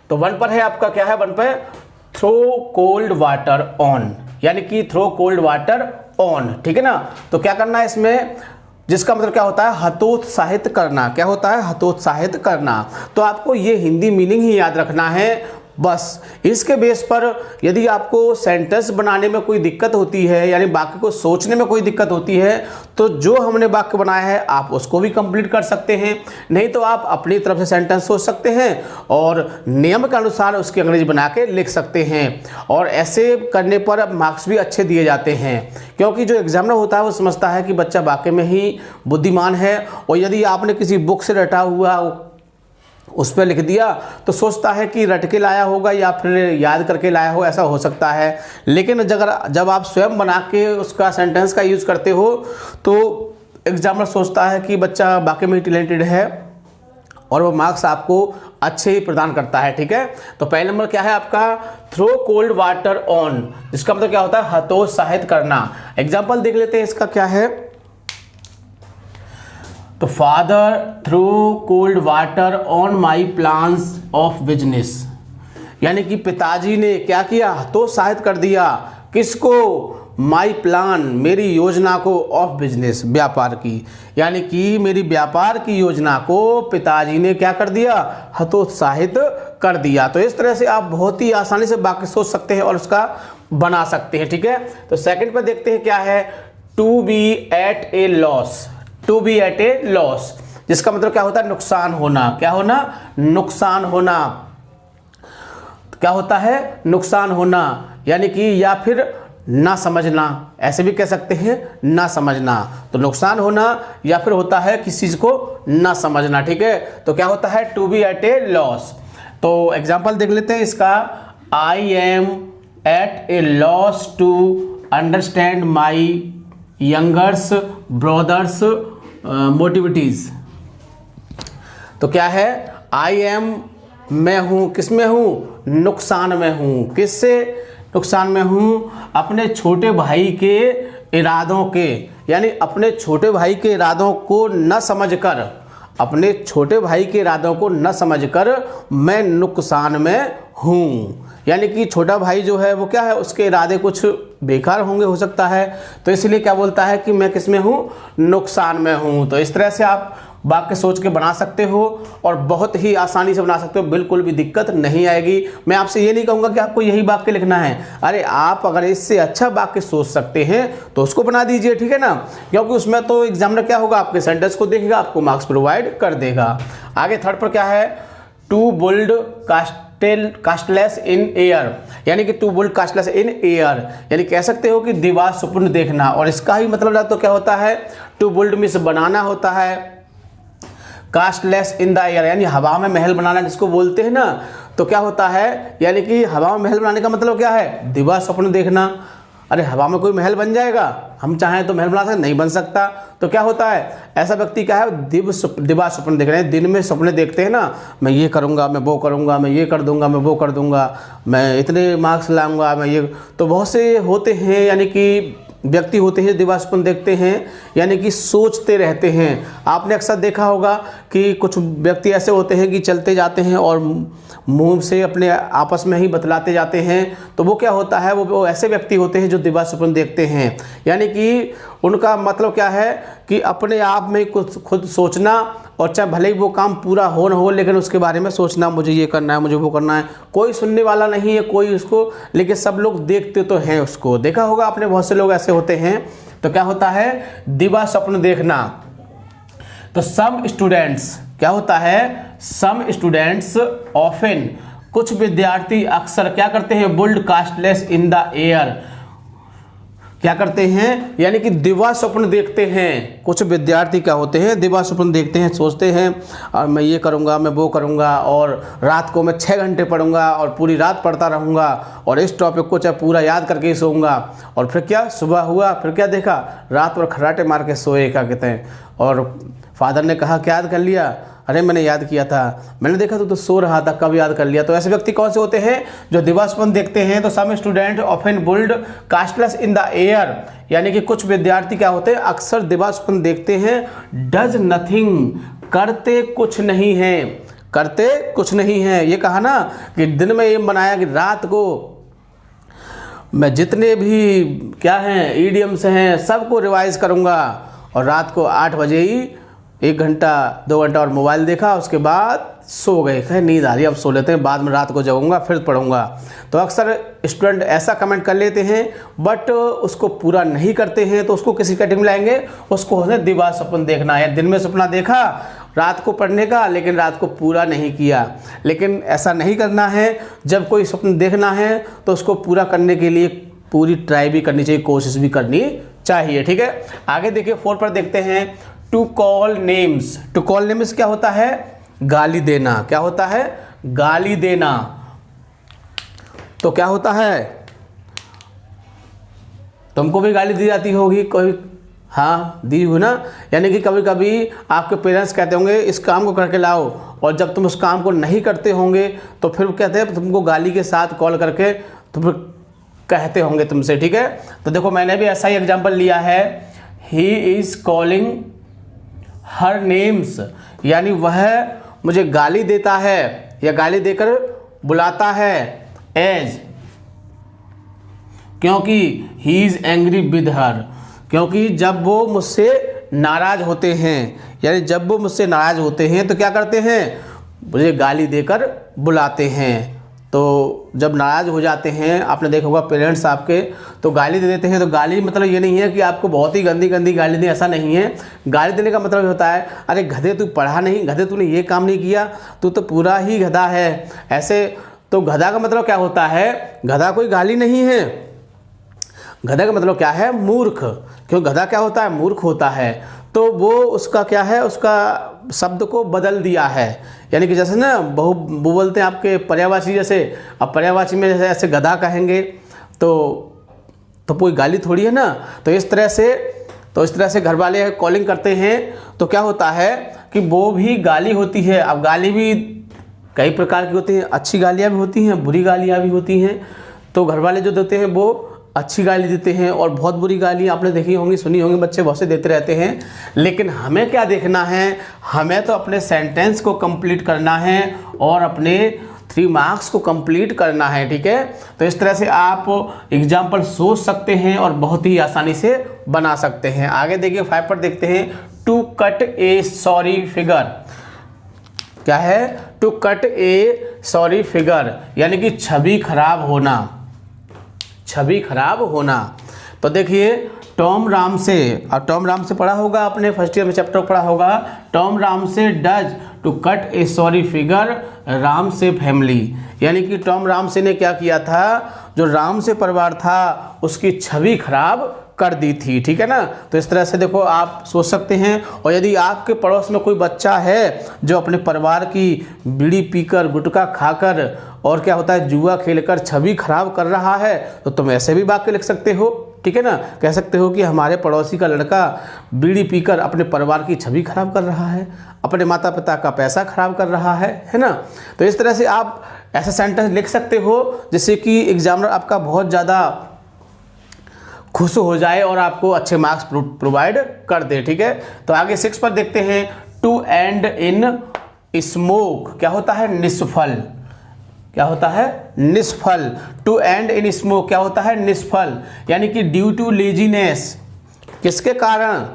तो 1 पर है आपका क्या है, 1 पर थ्रो कोल्ड वाटर ऑन, यानी कि थ्रो कोल्ड वाटर ऑन, ठीक है ना। तो क्या करना है इसमें, जिसका मतलब क्या होता है, हतोत्साहित करना। क्या होता है, हतोत्साहित करना। तो आपको ये हिंदी मीनिंग ही याद रखना है बस। इसके बेस पर यदि आपको सेंटेंस बनाने में कोई दिक्कत होती है, यानी वाक्य को सोचने में कोई दिक्कत होती है, तो जो हमने वाक्य बनाया है आप उसको भी कंप्लीट कर सकते हैं। नहीं तो आप अपनी तरफ से सेंटेंस सोच सकते हैं और नियम के अनुसार उसकी अंग्रेजी बना के लिख सकते हैं। और ऐसे करने पर मार्क्स भी अच्छे दिए जाते हैं, क्योंकि जो एग्जामिनर होता है वो समझता है कि बच्चा वाकई में ही बुद्धिमान है। और यदि आपने किसी बुक से रटा हुआ उस पर लिख दिया तो सोचता है कि रट के लाया होगा या फिर याद करके लाया हो, ऐसा हो सकता है। लेकिन जब आप स्वयं बना के उसका सेंटेंस का यूज़ करते हो तो एग्जामिनर सोचता है कि बच्चा वाकई में टैलेंटेड है और वो मार्क्स आपको अच्छे ही प्रदान करता है, ठीक है। तो पहला नंबर क्या है आपका, थ्रो कोल्ड वाटर ऑन, जिसका मतलब क्या होता है, हतोत्साहित करना। एग्जाम्पल देख लेते हैं इसका क्या है। तो father through cold water on my plans of business, यानी कि पिताजी ने क्या किया, हतोत्साहित कर दिया किसको, माई प्लान, मेरी योजना को, ऑफ बिजनेस, व्यापार की, यानी कि मेरी व्यापार की योजना को पिताजी ने क्या कर दिया, हतोत्साहित कर दिया। तो इस तरह से आप बहुत ही आसानी से वाक्य सोच सकते हैं और उसका बना सकते हैं, ठीक है। तो सेकंड पर देखते हैं क्या है, to be at a loss, to be at a loss, जिसका मतलब क्या होता है, नुकसान होना। क्या होना, नुकसान होना। क्या होता है, नुकसान होना, यानी कि या फिर ना समझना, ऐसे भी कह सकते हैं, ना समझना। तो नुकसान होना या फिर होता है किसी चीज को ना समझना, ठीक है। तो क्या होता है, to be at a loss. तो एग्जाम्पल देख लेते हैं इसका, I am at a loss to understand my youngers brothers motivities. तो क्या है, आई एम, मैं हूं, किस में हूं, नुकसान में हूं। किससे, नुकसान में हूं, अपने छोटे भाई के इरादों के, यानी अपने छोटे भाई के इरादों को न समझकर, अपने छोटे भाई के इरादों को न समझकर मैं नुकसान में हूँ। यानी कि छोटा भाई जो है वो क्या है, उसके इरादे कुछ बेकार होंगे, हो सकता है, तो इसलिए क्या बोलता है कि मैं किस में हूँ, नुकसान में हूँ। तो इस तरह से आप वाक्य सोच के बना सकते हो और बहुत ही आसानी से बना सकते हो, बिल्कुल भी दिक्कत नहीं आएगी। मैं आपसे ये नहीं कहूँगा कि आपको यही वाक्य लिखना है, अरे आप अगर इससे अच्छा वाक्य सोच सकते हैं तो उसको बना दीजिए, ठीक है ना, क्योंकि उसमें तो एग्जामिनर क्या होगा, आपके सेंटेंस को देखेगा, आपको मार्क्स प्रोवाइड कर देगा। आगे थर्ड पर क्या है, to build castles in air, यानी कि to build castles in air, यानी कह सकते हो कि दीवार स्वप्न देखना। और इसका ही मतलब तो क्या होता है, टू बुल्ड मीन्स बनाना होता है, कास्टलेस इन द एयर यानी हवा में महल बनाना जिसको बोलते हैं ना। तो क्या होता है, यानी कि हवा में महल बनाने का मतलब क्या है, दिवा स्वप्न देखना। अरे हवा में कोई महल बन जाएगा, हम चाहें तो महल बना सकते, नहीं बन सकता। तो क्या होता है, ऐसा व्यक्ति क्या है, दिवा स्वप्न देख रहे हैं, दिन में सपने देखते हैं ना, मैं ये करूँगा, मैं वो करूँगा, मैं ये कर दूंगा, मैं वो कर दूंगा, मैं इतने मार्क्स लाऊंगा, मैं ये। तो बहुत से होते हैं, यानी कि व्यक्ति होते हैं दिवा स्वप्न देखते हैं, यानी कि सोचते रहते हैं। आपने अक्सर देखा होगा कि कुछ व्यक्ति ऐसे होते हैं कि चलते जाते हैं और मुंह से अपने आपस में ही बतलाते जाते हैं। तो वो क्या होता है, वो ऐसे व्यक्ति होते हैं जो दिवा स्वप्न देखते हैं, यानी कि उनका मतलब क्या है कि अपने आप में कुछ खुद सोचना, और चाहे भले ही वो काम पूरा हो न हो, लेकिन उसके बारे में सोचना, मुझे ये करना है, मुझे वो करना है। कोई सुनने वाला नहीं है कोई उसको, लेकिन सब लोग देखते तो हैं उसको। देखा होगा आपने, बहुत से लोग ऐसे होते हैं। तो क्या होता है, दिवा स्वप्न देखना। तो सम स्टूडेंट्स, क्या होता है, सम स्टूडेंट्स ऑफन, कुछ विद्यार्थी अक्सर क्या करते हैं, built castles in the air, क्या करते हैं, यानी कि दिवा स्वप्न देखते हैं। कुछ विद्यार्थी क्या होते हैं, दिवा स्वप्न देखते हैं, सोचते हैं और मैं ये करूँगा, मैं वो करूँगा, और रात को मैं 6 घंटे पढ़ूंगा और पूरी रात पढ़ता रहूँगा और इस टॉपिक को चाहे पूरा याद करके ही सोऊंगा। और फिर क्या, सुबह हुआ, फिर क्या देखा, रात भर खर्राटे मार के सोए, क्या कहते हैं, और फादर ने कहा क्या याद कर लिया, अरे मैंने याद किया था, मैंने देखा तो सो रहा था, कब याद कर लिया। तो ऐसे व्यक्ति कौन से होते हैं, जो दिवा स्वप्न देखते हैं। तो some student often build castles in the air, यानी कि कुछ विद्यार्थी क्या होते हैं, अक्सर दिवा स्वप्न देखते हैं। डज नथिंग, करते कुछ नहीं है, करते कुछ नहीं हैं। ये कहा ना कि दिन में एम बनाया कि रात को मैं जितने भी क्या हैं ईडियम्स हैं सबको रिवाइज करूँगा, और रात को 8 बजे ही 1 घंटा 2 घंटा और मोबाइल देखा, उसके बाद सो गए, कहे नींद आ रही है अब सो लेते हैं, बाद में रात को जगूंगा फिर पढ़ूंगा। तो अक्सर स्टूडेंट ऐसा कमेंट कर लेते हैं बट उसको पूरा नहीं करते हैं, तो उसको किसी कैटेगरी में लाएंगे, उसको है दिवा स्वप्न देखना है। दिन में सपना देखा रात को पढ़ने का, लेकिन रात को पूरा नहीं किया। लेकिन ऐसा नहीं करना है। जब कोई स्वप्न देखना है तो उसको पूरा करने के लिए पूरी ट्राई भी करनी चाहिए, कोशिश भी करनी चाहिए। ठीक है, आगे देखिए 4 पर देखते हैं। To call names. To call names क्या होता है? गाली देना। क्या होता है? गाली देना। तो क्या होता है? तुमको भी गाली दी जाती होगी कोई? हाँ, दी हो ना। यानी कि कभी कभी आपके पेरेंट्स कहते होंगे इस काम को करके लाओ, और जब तुम उस काम को नहीं करते होंगे तो फिर कहते हैं तुमको गाली के साथ कॉल करके तो फिर कहते होंगे तुमसे। ठीक है, तो देखो मैंने भी ऐसा ही एग्जाम्पल लिया है। He is calling her names, यानी वह मुझे गाली देता है या गाली देकर बुलाता है। एज, क्योंकि he is angry with her, क्योंकि जब वो मुझसे नाराज होते हैं, यानी जब वो मुझसे नाराज होते हैं तो क्या करते हैं? मुझे गाली देकर बुलाते हैं। तो जब नाराज़ हो जाते हैं, आपने देखा होगा पेरेंट्स आपके तो गाली दे देते हैं। तो गाली मतलब ये नहीं है कि आपको बहुत ही गंदी गंदी गाली दें, ऐसा नहीं है। गाली देने का मतलब होता है अरे गधे तू पढ़ा नहीं, गधे तूने ये काम नहीं किया, तू तो पूरा ही गधा है। ऐसे तो गधा का मतलब क्या होता है? गधा कोई गाली नहीं है। गधा का मतलब क्या है? मूर्ख। क्यों? गधा क्या होता है? मूर्ख होता है। तो वो उसका क्या है, उसका शब्द को बदल दिया है। यानी कि जैसे ना वो बोलते हैं आपके पर्यायवाची, जैसे अब पर्यायवाची में जैसे ऐसे गधा कहेंगे तो कोई गाली थोड़ी है ना। तो इस तरह से घर वाले कॉलिंग करते हैं तो क्या होता है कि वो भी गाली होती है। अब गाली भी कई प्रकार की होती हैं, अच्छी गालियाँ भी होती हैं, बुरी गालियाँ भी होती हैं। तो घर वाले जो देते हैं वो अच्छी गाली देते हैं, और बहुत बुरी गाली आपने देखी होंगी, सुनी होंगी, बच्चे बहुत से देते रहते हैं। लेकिन हमें क्या देखना है? हमें तो अपने सेंटेंस को कंप्लीट करना है और अपने 3 मार्क्स को कंप्लीट करना है। ठीक है, तो इस तरह से आप एग्जाम्पल सोच सकते हैं और बहुत ही आसानी से बना सकते हैं। आगे देखिए 5 पर देखते हैं। To cut a sorry figure. क्या है? To cut a sorry figure, यानी कि छवि खराब होना। छवि खराब होना। तो देखिए टॉम राम से, और टॉम राम से पढ़ा होगा आपने, फर्स्ट ईयर में चैप्टर पढ़ा होगा। टॉम राम से does to cut a sorry figure Ram से फैमिली, यानी कि टॉम राम से ने क्या किया था? जो राम से परिवार था उसकी छवि खराब कर दी थी। ठीक है ना, तो इस तरह से देखो आप सोच सकते हैं। और यदि आपके पड़ोस में कोई बच्चा है जो अपने परिवार की बीड़ी पीकर, गुटखा खाकर और क्या होता है जुआ खेलकर छवि खराब कर रहा है, तो तुम ऐसे भी वाक्य लिख सकते हो। ठीक है ना, कह सकते हो कि हमारे पड़ोसी का लड़का बीड़ी पीकर अपने परिवार की छवि खराब कर रहा है, अपने माता पिता का पैसा खराब कर रहा है ना। तो इस तरह से आप ऐसा सेंटेंस लिख सकते हो जिससे कि एग्जामिनर आपका बहुत ज़्यादा खुश हो जाए और आपको अच्छे मार्क्स प्रोवाइड कर दे। ठीक है, तो आगे 6 पर देखते हैं। To end in smoke. क्या होता है? निष्फल। क्या होता है? निष्फल। टू एंड इन स्मोक क्या होता है? निष्फल, यानी कि ड्यू टू लेजीनेस। किसके कारण?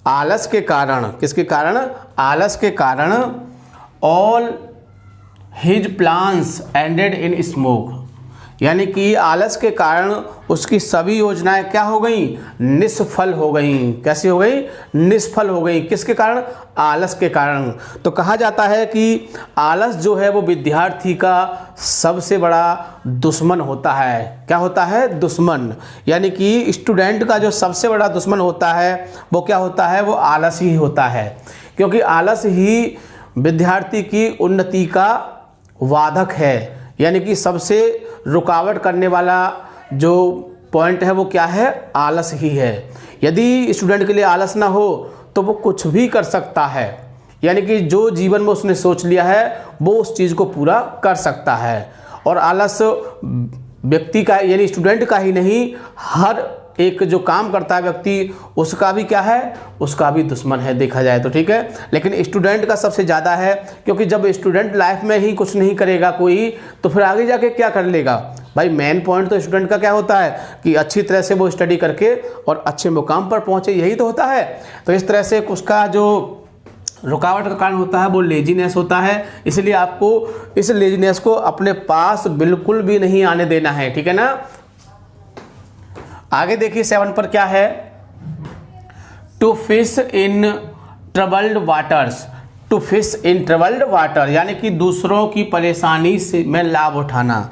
आलस के कारण। किसके कारण? आलस के कारण। All his plans ended in smoke, यानी कि आलस के कारण उसकी सभी योजनाएं क्या हो गई? निष्फल हो गई। कैसी हो गई? निष्फल हो गई। किसके कारण? आलस के कारण। तो कहा जाता है कि आलस जो है वो विद्यार्थी का सबसे बड़ा दुश्मन होता है। क्या होता है? दुश्मन। यानी कि स्टूडेंट का जो सबसे बड़ा दुश्मन होता है वो क्या होता है? वो आलस ही होता है, क्योंकि आलस ही विद्यार्थी की उन्नति का वाधक है। यानी कि सबसे रुकावट करने वाला जो पॉइंट है वो क्या है? आलस ही है। यदि स्टूडेंट के लिए आलस ना हो तो वो कुछ भी कर सकता है, यानी कि जो जीवन में उसने सोच लिया है वो उस चीज़ को पूरा कर सकता है। और आलस व्यक्ति का यानी स्टूडेंट का ही नहीं, हर एक जो काम करता है व्यक्ति, उसका भी क्या है, उसका भी दुश्मन है देखा जाए तो, ठीक है। लेकिन स्टूडेंट का सबसे ज़्यादा है, क्योंकि जब स्टूडेंट लाइफ में ही कुछ नहीं करेगा कोई, तो फिर आगे जाके क्या कर लेगा भाई। मेन पॉइंट तो स्टूडेंट का क्या होता है कि अच्छी तरह से वो स्टडी करके और अच्छे मुकाम पर पहुँचे, यही तो होता है। तो इस तरह से उसका जो रुकावट का कारण होता है वो लेजीनेस होता है, इसलिए आपको इस लेजीनेस को अपने पास बिल्कुल भी नहीं आने देना है, ठीक है ना। आगे देखिए 7 पर क्या है, to fish in troubled waters. To fish in troubled water यानी कि दूसरों की परेशानी से में लाभ उठाना,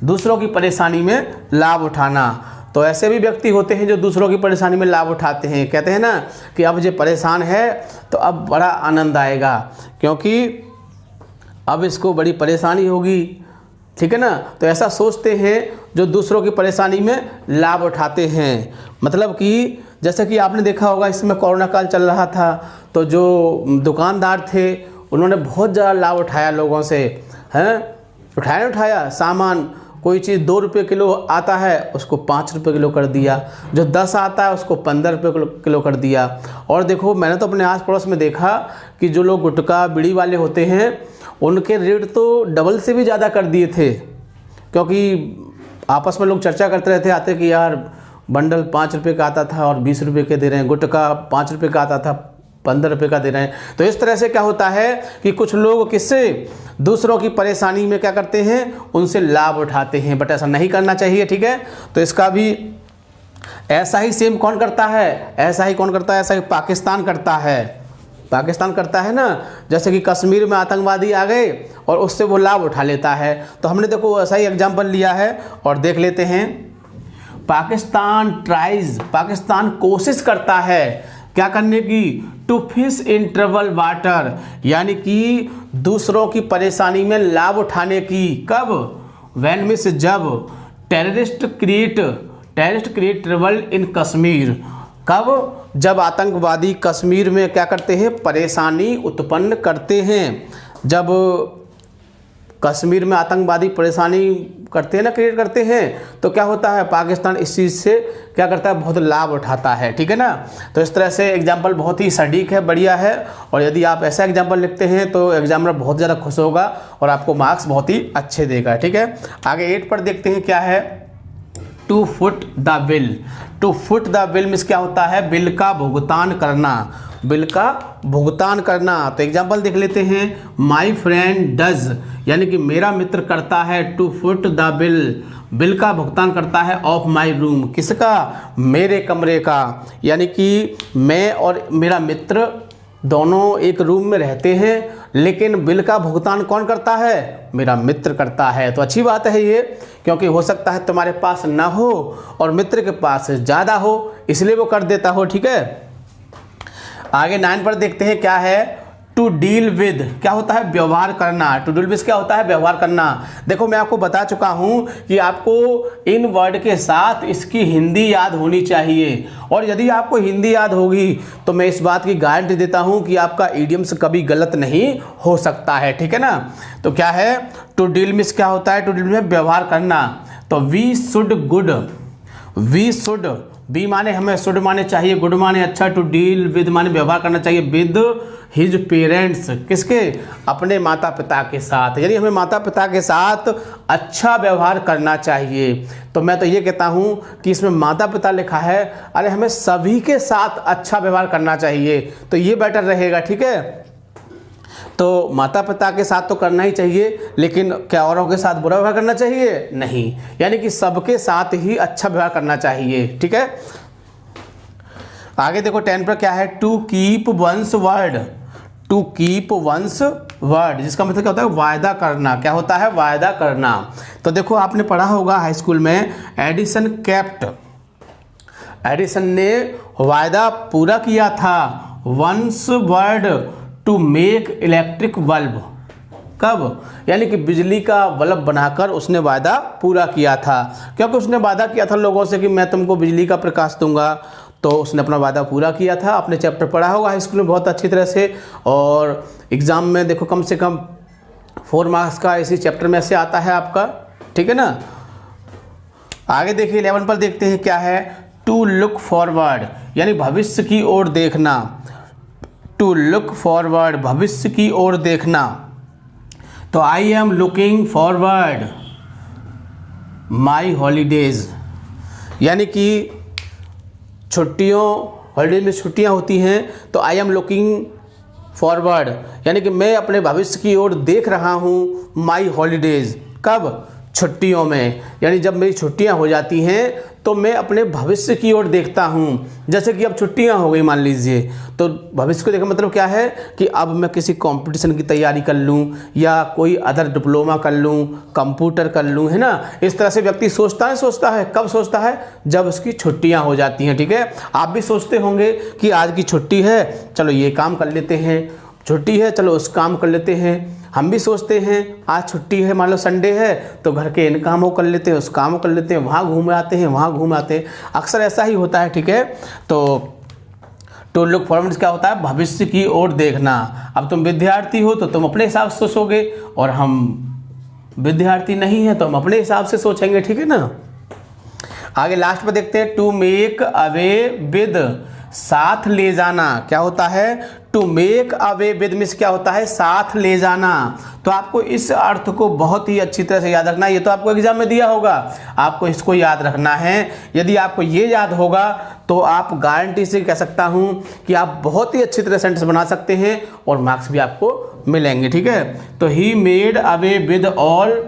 दूसरों की परेशानी में लाभ उठाना। तो ऐसे भी व्यक्ति होते हैं जो दूसरों की परेशानी में लाभ उठाते हैं, कहते हैं ना कि अब ये परेशान है तो अब बड़ा आनंद आएगा, क्योंकि अब इसको बड़ी परेशानी होगी, ठीक है ना। तो ऐसा सोचते हैं जो दूसरों की परेशानी में लाभ उठाते हैं। मतलब कि जैसे कि आपने देखा होगा, इसमें कोरोना काल चल रहा था, तो जो दुकानदार थे उन्होंने बहुत ज़्यादा लाभ उठाया लोगों से, हैं, उठाया सामान, कोई चीज़ 2 रुपये किलो आता है उसको 5 रुपये किलो कर दिया, जो 10 आता है उसको 15 रुपये किलो कर दिया। और देखो मैंने तो अपने आस पड़ोस में देखा कि जो लोग गुटखा बीड़ी वाले होते हैं उनके रेट तो डबल से भी ज़्यादा कर दिए थे, क्योंकि आपस में लोग चर्चा करते रहते आते कि यार बंडल 5 रुपये का आता था और 20 रुपये के दे रहे हैं, गुटखा 5 रुपये का आता था 15 रुपये का दे रहे हैं। तो इस तरह से क्या होता है कि कुछ लोग किससे, दूसरों की परेशानी में क्या करते हैं, उनसे लाभ उठाते हैं, बट ऐसा नहीं करना चाहिए, ठीक है। तो इसका भी ऐसा ही सेम कौन करता है, ऐसा ही पाकिस्तान करता है, पाकिस्तान करता है ना। जैसे कि कश्मीर में आतंकवादी आ गए और उससे वो लाभ उठा लेता है। तो हमने देखो ऐसा ही एग्जाम्पल लिया है और देख लेते हैं। पाकिस्तान कोशिश करता है क्या करने की, to fish in trouble water, यानी कि दूसरों की परेशानी में लाभ उठाने की। कब, व्हेन मीन्स जब, terrorist create trouble in Kashmir. कब, जब आतंकवादी कश्मीर में क्या करते हैं, परेशानी उत्पन्न करते हैं। जब कश्मीर में आतंकवादी परेशानी करते हैं ना, क्रिएट करते हैं, तो क्या होता है, पाकिस्तान इस चीज़ से क्या करता है, बहुत लाभ उठाता है, ठीक है ना। तो इस तरह से एग्जाम्पल बहुत ही सटीक है, बढ़िया है। और यदि आप ऐसा एग्जाम्पल लिखते हैं तो एग्जामिनर बहुत ज़्यादा खुश होगा और आपको मार्क्स बहुत ही अच्छे देगा, ठीक है। आगे 8 पर देखते हैं क्या है, to foot the bill. To foot the bill means क्या होता है, बिल का भुगतान करना, बिल का भुगतान करना। तो एग्जाम्पल देख लेते हैं, माई फ्रेंड डज, यानी कि मेरा मित्र करता है, to foot the bill, bill का भुगतान करता है, ऑफ माई रूम, किसका, मेरे कमरे का। यानी कि मैं और मेरा मित्र दोनों एक रूम में रहते हैं, लेकिन बिल का भुगतान कौन करता है, मेरा मित्र करता है। तो अच्छी बात है ये, क्योंकि हो सकता है तुम्हारे पास ना हो और मित्र के पास ज़्यादा हो, इसलिए वो कर देता हो, ठीक है। आगे 9 पर देखते हैं क्या है, टू डील विद, क्या होता है, व्यवहार करना। टू डील विद क्या होता है, व्यवहार करना। देखो मैं आपको बता चुका हूं कि आपको इन वर्ड के साथ इसकी हिंदी याद होनी चाहिए, और यदि आपको हिंदी याद होगी तो मैं इस बात की गारंटी देता हूं कि आपका इडियम्स कभी गलत नहीं हो सकता है, ठीक है ना। तो क्या है, टू डील मिस क्या होता है, टू डील में व्यवहार करना। तो we should good, we should, be माने हमें, शुड माने चाहिए, गुड माने अच्छा, टू डील विद माने व्यवहार करना चाहिए, विद हिज पेरेंट्स, किसके, अपने माता पिता के साथ, यानी हमें माता पिता के साथ अच्छा व्यवहार करना चाहिए। तो मैं तो ये कहता हूँ कि इसमें माता पिता लिखा है, अरे हमें सभी के साथ अच्छा व्यवहार करना चाहिए, तो ये बेटर रहेगा, ठीक है। तो माता पिता के साथ तो करना ही चाहिए, लेकिन क्या औरों के साथ बुरा व्यवहार करना चाहिए, नहीं, यानी कि सबके साथ ही अच्छा व्यवहार करना चाहिए, ठीक है। आगे देखो 10 पर क्या है, to keep one's word. To keep one's word जिसका मतलब क्या होता है, वायदा करना। क्या होता है, वायदा करना। तो देखो आपने पढ़ा होगा हाई स्कूल में, एडिसन केप्ट, एडिसन ने वायदा पूरा किया था, one's word to make electric bulb. कब, यानी कि बिजली का बल्ब बनाकर उसने वायदा पूरा किया था, क्योंकि उसने वादा किया था लोगों से कि मैं तुमको बिजली का प्रकाश दूंगा, तो उसने अपना वादा पूरा किया था। आपने चैप्टर पढ़ा होगा हाई स्कूल में बहुत अच्छी तरह से, और एग्ज़ाम में देखो कम से कम 4 मार्क्स का इसी चैप्टर में से आता है आपका, ठीक है ना। आगे देखिए 11 पर देखते हैं क्या है, टू लुक फॉरवर्ड यानी भविष्य की ओर देखना, टू लुक फॉरवर्ड भविष्य की ओर देखना। तो I am looking forward my holidays, यानी कि हॉलीडेज में छुट्टियां होती हैं, तो आई एम लुकिंग फॉरवर्ड यानी कि मैं अपने भविष्य की ओर देख रहा हूँ माई हॉलीडेज, कब? छुट्टियों में, यानी जब मेरी छुट्टियां हो जाती हैं तो मैं अपने भविष्य की ओर देखता हूँ। जैसे कि अब छुट्टियां हो गई मान लीजिए, तो भविष्य को देखने का मतलब क्या है कि अब मैं किसी कंपटीशन की तैयारी कर लूँ या कोई अदर डिप्लोमा कर लूँ, कंप्यूटर कर लूँ, है ना। इस तरह से व्यक्ति सोचता है, कब सोचता है? जब उसकी छुट्टियाँ हो जाती हैं, ठीक है। आप भी सोचते होंगे कि आज की छुट्टी है, चलो ये काम कर लेते हैं, छुट्टी है चलो उस काम कर लेते हैं। हम भी सोचते हैं आज छुट्टी है, मान लो संडे है, तो घर के इन कामों कर लेते हैं, उस काम कर लेते हैं, वहाँ घूम आते हैं, वहाँ घूम आते हैं। अक्सर ऐसा ही होता है, ठीक है। तो टू लुक फॉरवर्ड क्या होता है? भविष्य की ओर देखना। अब तुम विद्यार्थी हो तो तुम अपने हिसाब से सोचोगे, और हम विद्यार्थी नहीं हैं तो हम अपने हिसाब से सोचेंगे, ठीक है ना। आगे लास्ट में देखते हैं, टू मेक अवे विद, साथ ले जाना। क्या होता है? To make away with means क्या होता है? साथ ले जाना। तो आपको इस अर्थ को बहुत ही अच्छी तरह से याद रखना है। ये तो आपको एग्जाम में दिया होगा, आपको इसको याद रखना है। यदि आपको ये याद होगा तो आप गारंटी से कह सकता हूं कि आप बहुत ही अच्छी तरह सेंटेंस बना सकते हैं और मार्क्स भी आपको मिलेंगे, ठीक है। तो he made away with all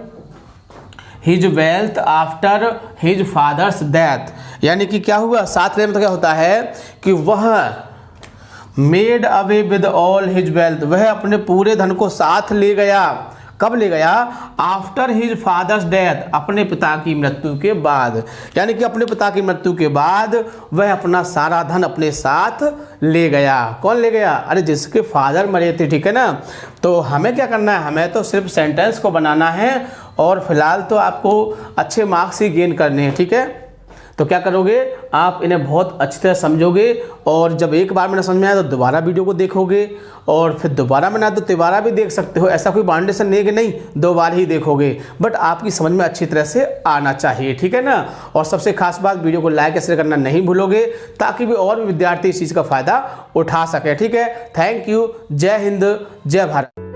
his wealth after his father's death, यानी कि क्या हुआ? साथ लेने में क्या होता है कि वह made away with all his wealth, वह अपने पूरे धन को साथ ले गया। कब ले गया? आफ्टर हिज फादर्स डेथ, अपने पिता की मृत्यु के बाद। यानी कि अपने पिता की मृत्यु के बाद वह अपना सारा धन अपने साथ ले गया। कौन ले गया? अरे जिसके फादर मरे थे, ठीक है ना। तो हमें क्या करना है? हमें तो सिर्फ सेंटेंस को बनाना है, और फिलहाल तो आपको अच्छे मार्क्स ही गेन करने हैं, ठीक है। तो क्या करोगे? आप इन्हें बहुत अच्छी तरह समझोगे, और जब एक बार मैंने समझ में आया तो दोबारा वीडियो को देखोगे, और फिर दोबारा में ना तो दोबारा भी देख सकते हो। ऐसा कोई बाउंडेशन नहीं कि नहीं 2 बार ही देखोगे, बट आपकी समझ में अच्छी तरह से आना चाहिए, ठीक है ना। और सबसे खास बात, वीडियो को लाइक शेयर करना नहीं भूलोगे, ताकि भी और भी विद्यार्थी इस चीज़ का फ़ायदा उठा सके, ठीक है। Thank you. जय हिंद, जय भारत।